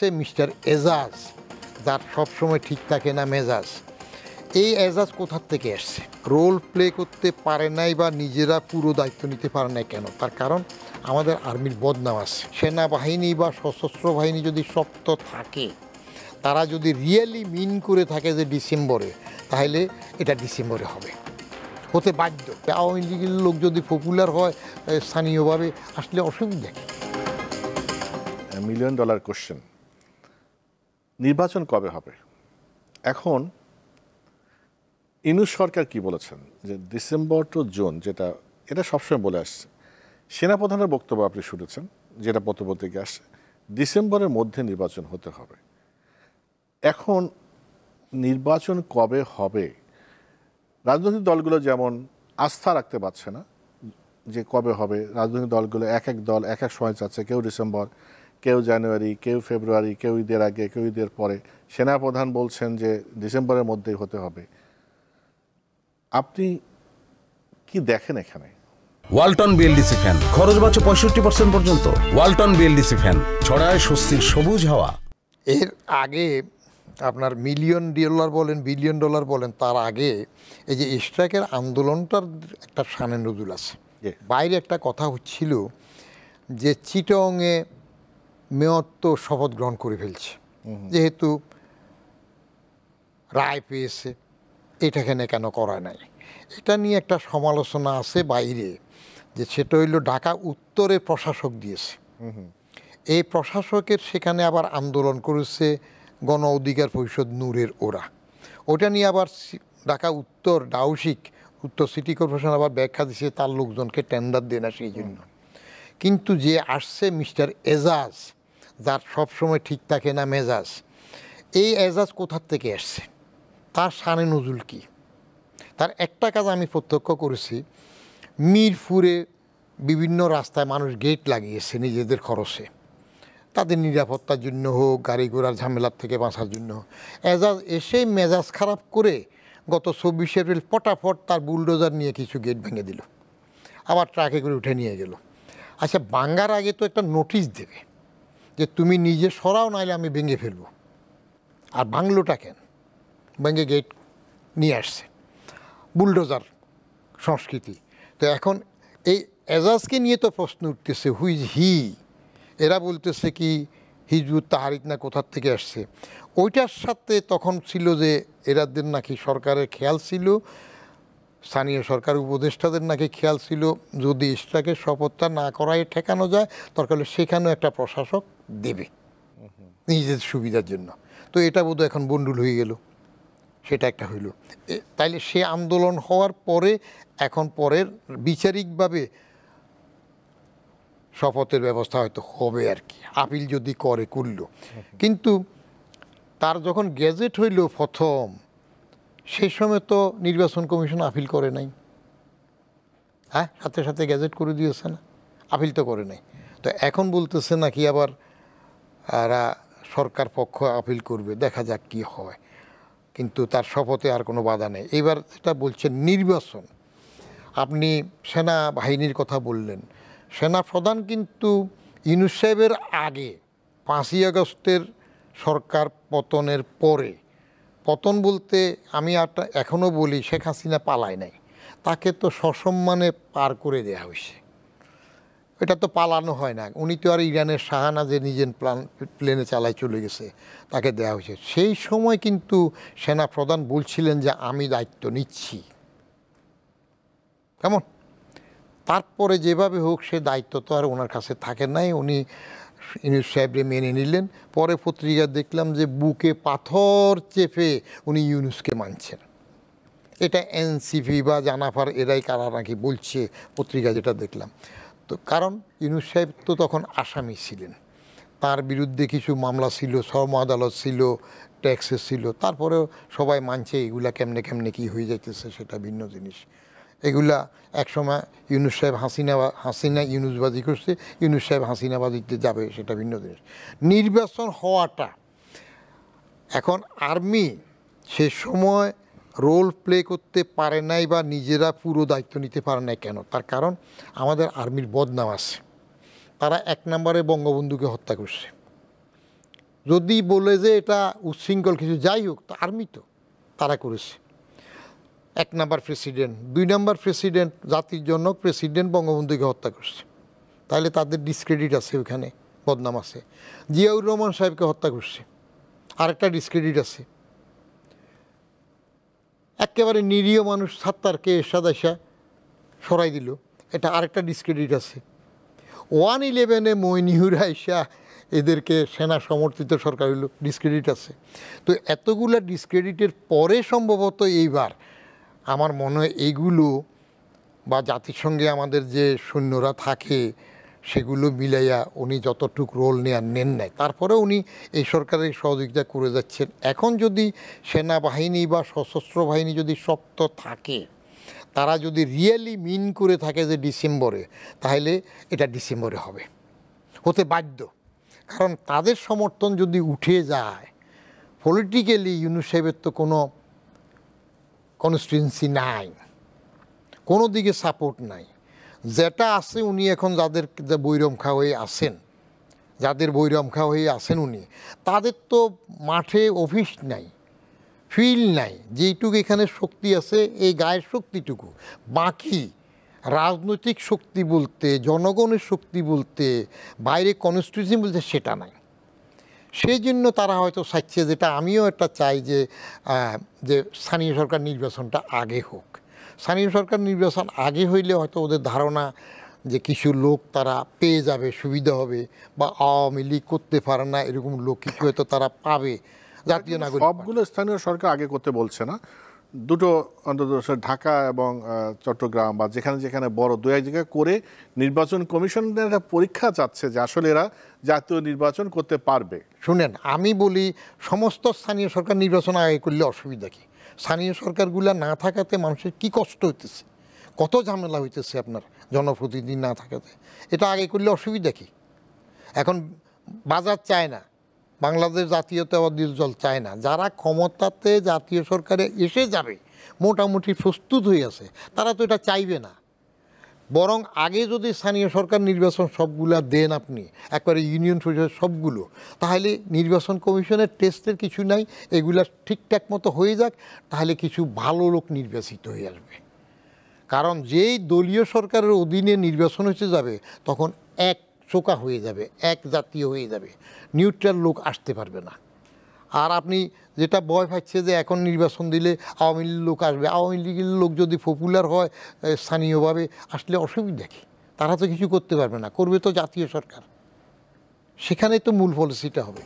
সে mister Ejaz, যার সবসময় ঠিক থাকে না মেজাজ। এই এজাজ কোথার থেকে আসছে? রোল প্লে করতে পারে নাই বা নিজেরা পুরো দায়িত্ব নিতে পারে নাই কেন? তার কারণ আমাদের আর্মির বদনাম আছে। সেনাবাহিনী বা সশস্ত্র বাহিনী যদি শক্ত থাকে, তারা যদি রিয়েলি মিন করে থাকে যে ডিসেম্বরে, তাহলে এটা ডিসেম্বরে হবে, হতে বাধ্য। আওয়ামী লীগের লোক যদি পপুলার হয় স্থানীয়ভাবে, আসলে অসুবিধা কি? মিলিয়ন ডলার কোশ্চেন, নির্বাচন কবে হবে? এখন ইউনূস সরকার কি বলেছেন যে ডিসেম্বর টু জুন, যেটা এটা সবসময় বলে আসছে। সেনাপ্রধানের বক্তব্য আপনি শুনেছেন, যেটা পত্রপত্রিকা আসছে, ডিসেম্বরের মধ্যে নির্বাচন হতে হবে। এখন নির্বাচন কবে হবে, রাজনৈতিক দলগুলো যেমন আস্থা রাখতে পারছে না যে কবে হবে। রাজনৈতিক দলগুলো এক এক দল এক এক সময় চাচ্ছে, কেউ ডিসেম্বর, কেউ জানুয়ারি, কেউ ফেব্রুয়ারি, কেউ ঈদের আগে, কেউ ঈদের পরে। সেনাপ্রধান বলছেন যে ডিসেম্বরের মধ্যেই হতে হবে। আপনি কি দেখেন এখানে? ওয়ালটন বিএলডিসি ফ্যান, খরচ বাঁচে 65% পর্যন্ত। ওয়ালটন বিএলডিসি ফ্যান ছড়ায় স্বস্তির সবুজ হাওয়া। এর আগে আপনার মিলিয়ন ডলার বলেন, বিলিয়ন ডলার বলেন, তার আগে এই যে স্ট্রাইকের আন্দোলনটার একটা শানে নজুল আছে। বাইরে একটা কথা হচ্ছিল যে চিটংয়ে মেয়র তো শপথ গ্রহণ করে ফেলছে, যেহেতু রায় পেয়েছে, এটাখানে কেন করা নাই। এটা নিয়ে একটা সমালোচনা আছে বাইরে, যে সেটা হইল ঢাকা উত্তরে প্রশাসক দিয়েছে। এই প্রশাসকের সেখানে আবার আন্দোলন করেছে গণ অধিকার পরিষদ নূরের ওরা। ওটা নিয়ে আবার ঢাকা উত্তর ডাউসিক উত্তর সিটি কর্পোরেশন আবার ব্যাখ্যা দিচ্ছে তার লোকজনকে টেন্ডার দেয় না সেই জন্য। কিন্তু যে আসছে মিস্টার এজাজ, যার সবসময় ঠিক থাকে না মেজাজ, এই এজাজ কোথার থেকে আসছে? তার শানে নজুল কি? তার একটা কাজ আমি প্রত্যক্ষ করেছি, মিরপুরে বিভিন্ন রাস্তায় মানুষ গেট লাগিয়েছে নিজেদের খরচে, তাদের নিরাপত্তার জন্য হোক, গাড়ি ঘোড়ার ঝামেলার থেকে বাঁচার জন্য। এজাজ এসেই মেজাজ খারাপ করে গত 24 এপ্রিল পটাফট তার বুলডোজার নিয়ে কিছু গেট ভেঙে দিল, আবার ট্রাকে করে উঠে নিয়ে গেল। আচ্ছা, ভাঙ্গার আগে তো একটা নোটিশ দেবে যে তুমি নিজে সরাও, নাহলে আমি ভেঙে ফেলবো। আর ভাঙলোটা কেন? ভেঙে গেট নিয়ে আসছে, বুলডোজার সংস্কৃতি। তো এখন এই এজাজকে নিয়ে তো প্রশ্ন উঠতেছে, হুইজ হি? এরা বলতেছে কি হিজবুত তাহরিক না কোথার থেকে আসছে। ওইটার সাথে তখন ছিল যে এরাদের নাকি সরকারের খেয়াল ছিল, স্থানীয় সরকার উপদেষ্টাদের নাকি খেয়াল ছিল, যদি স্ট্রাইকের শপথটা না করায় ঠেকানো যায়, দরকার হলে সেখানেও একটা প্রশাসক দেবে নিজেদের সুবিধার জন্য। তো এটা বোধহয় এখন বন্ডুল হয়ে গেল, সেটা একটা হইল। তাইলে সে আন্দোলন হওয়ার পরে এখন পরের বিচারিকভাবে শপথের ব্যবস্থা হয়তো হবে আর কি, আপিল যদি করে করল। কিন্তু তার যখন গেজেট হইল প্রথম, সেই সময় তো নির্বাচন কমিশন আপিল করে নাই। হ্যাঁ, সাথে সাথে গেজেট করে দিয়েছে না, আপিল তো করে নাই। তো এখন বলতেছে নাকি আবার সরকার পক্ষ আপিল করবে, দেখা যাক কি হয়। কিন্তু তার শপথে আর কোনো বাধা নেই। এবার যেটা বলছেন নির্বাচন, আপনি সেনাবাহিনীর কথা বললেন। সেনা প্রধান কিন্তু ইউনূস সাহেবের আগে 5ই আগস্টের সরকার পতনের পরে, পতন বলতে আমি এখনও বলি শেখ হাসিনা পালায় নাই, তাকে তো সসম্মানে পার করে দেওয়া হয়েছে। এটা তো পালানো হয় না, উনি তো আর ইরানের শাহনাজে নিজের প্লেনে চালায় চলে গেছে, তাকে দেওয়া হয়েছে। সেই সময় কিন্তু সেনা প্রধান বলছিলেন যে আমি দায়িত্ব নিচ্ছি, কেমন? তারপরে যেভাবে হোক সে দায়িত্ব তো আর ওনার কাছে থাকে নাই, উনি ইউনূস সাহেবরে মেনে নিলেন। পরে পত্রিকা দেখলাম যে বুকে পাথর চেপে উনি ইউনূসকে মানছেন। এটা এনসিপি বা জানাফার এরাই কারা নাকি বলছে, পত্রিকা যেটা দেখলাম। তো কারণ ইউনূস সাহেব তো তখন আসামি ছিলেন, তার বিরুদ্ধে কিছু মামলা ছিল, শ্রম আদালত ছিল, ট্যাক্সেস ছিল, তারপরেও সবাই মানছে এগুলা কেমনে কেমনে কী হয়ে যাইতেছে সেটা ভিন্ন জিনিস। এগুলা একসময় ইউনূস সাহেব হাসিনা ইউনূসবাজি করছে, ইউনূস সাহেব হাসিনাবাজিতে যাবে, সেটা ভিন্ন জিনিস। নির্বাচন হওয়াটা, এখন আর্মি সে সময় রোল প্লে করতে পারে নাই বা নিজেরা পুরো দায়িত্ব নিতে পারে নাই কেন? তার কারণ আমাদের আর্মির বদনাম আছে। তারা 1 নম্বরে বঙ্গবন্ধুকে হত্যা করছে, যদি বলে যে এটা উচ্ছৃঙ্খল কিছু, যাই হোক, তো আর্মি তো তারা করেছে। 1 নাম্বার প্রেসিডেন্ট, 2 নাম্বার প্রেসিডেন্ট, জাতির জনক প্রেসিডেন্ট বঙ্গবন্ধুকে হত্যা করছে, তাহলে তাদের ডিসক্রেডিট আছে, ওইখানে বদনাম আছে। জিয়াউর রহমান সাহেবকে হত্যা করছে, আরেকটা ডিসক্রেডিট আছে। একেবারে নিরীহ মানুষ সাত্তারকে এরশাদ আইসা সরাই দিল, এটা আরেকটা ডিসক্রেডিট আছে। 1/11 মইনিউর আইসা এদেরকে সেনা সমর্থিত সরকার হইল, ডিসক্রেডিট আছে। তো এতগুলো ডিসক্রেডিটের পরে সম্ভবত এইবার আমার মনে হয় এইগুলো, বা জাতিসংঘে আমাদের যে সৈন্যরা থাকে সেগুলো মিলাইয়া উনি যতটুক রোল নেন নাই, তারপরে উনি এই সরকারের সহযোগিতা করে যাচ্ছেন। এখন যদি সেনাবাহিনী বা সশস্ত্র বাহিনী যদি শক্ত থাকে, তারা যদি রিয়েলি মিন করে থাকে যে ডিসেম্বরে, তাহলে এটা ডিসেম্বরে হবে, হতে বাধ্য। কারণ তাদের সমর্থন যদি উঠে যায়, পলিটিক্যালি ইউনূস সাহেবের তো কোনো কনস্টিটুয়েন্সি নাই, কোনো দিকে সাপোর্ট নাই। যেটা আছে উনি এখন যাদের বৈরমখা হয়ে আছেন, যাদের বৈরমখা হয়ে আছেন উনি, তাদের তো মাঠে অফিস নাই, ফিল্ড নাই। যেইটুকু এখানে শক্তি আছে এই গায়ের শক্তিটুকু, বাকি রাজনৈতিক শক্তি বলতে, জনগণের শক্তি বলতে, বাইরে কনস্টিটিউশন বলতে সেটা নাই। সেই জন্য তারা হয়তো চাইছে, যেটা আমিও একটা চাই, যে স্থানীয় সরকার নির্বাচনটা আগে হোক। স্থানীয় সরকার নির্বাচন আগে হইলে হয়তো ওদের ধারণা যে কিছু লোক তারা পেয়ে যাবে, সুবিধা হবে, বা আওয়ামী লীগ করতে পারে না এরকম লোক কিছু হয়তো তারা পাবে। জাতীয় নাগরিক সবগুলো স্থানীয় সরকার আগে করতে বলছে না, দুটো অন্তত ঢাকা এবং চট্টগ্রাম বা যেখানে যেখানে বড় 2-1 জায়গায় করে নির্বাচন কমিশনের একটা পরীক্ষা চাচ্ছে যে আসলে এরা জাতীয় নির্বাচন করতে পারবে। শুনেন, আমি বলি সমস্ত স্থানীয় সরকার নির্বাচন আগে করলে অসুবিধা কি? স্থানীয় সরকারগুলো না থাকাতে মানুষের কি কষ্ট হইতেছে, কত ঝামেলা হইতেছে আপনার জনপ্রতিনিধি না থাকাতে। এটা আগে করলে অসুবিধা কি? এখন বাজার চায় না, বাংলাদেশ জাতীয়তাবাদী দল চায় না, যারা ক্ষমতাতে জাতীয় সরকারে এসে যাবে মোটামুটি প্রস্তুত হয়ে আছে, তারা তো এটা চাইবে না। বরং আগে যদি স্থানীয় সরকার নির্বাচন সবগুলা দেন আপনি, একবারে ইউনিয়ন পরিষদ সবগুলো, তাহলে নির্বাচন কমিশনের টেস্টের কিছু নাই, এগুলা ঠিকঠাক মতো হয়ে যাক, তাহলে কিছু ভালো লোক নির্বাচিত হয়ে আসবে। কারণ যেই দলীয় সরকারের অধীনে নির্বাচন হতে যাবে, তখন এক চোকা হয়ে যাবে, এক জাতীয় হয়ে যাবে, নিউট্রাল লোক আসতে পারবে না। আর আপনি যেটা ভয় পাচ্ছে যে এখন নির্বাচন দিলে আওয়ামী লীগের লোক আসবে, আওয়ামী লীগের লোক যদি পপুলার হয় স্থানীয়ভাবে, আসলে অসুবিধা কী? তারা তো কিছু করতে পারবে না, করবে তো জাতীয় সরকার। সেখানে তো মূল পলিসিটা হবে।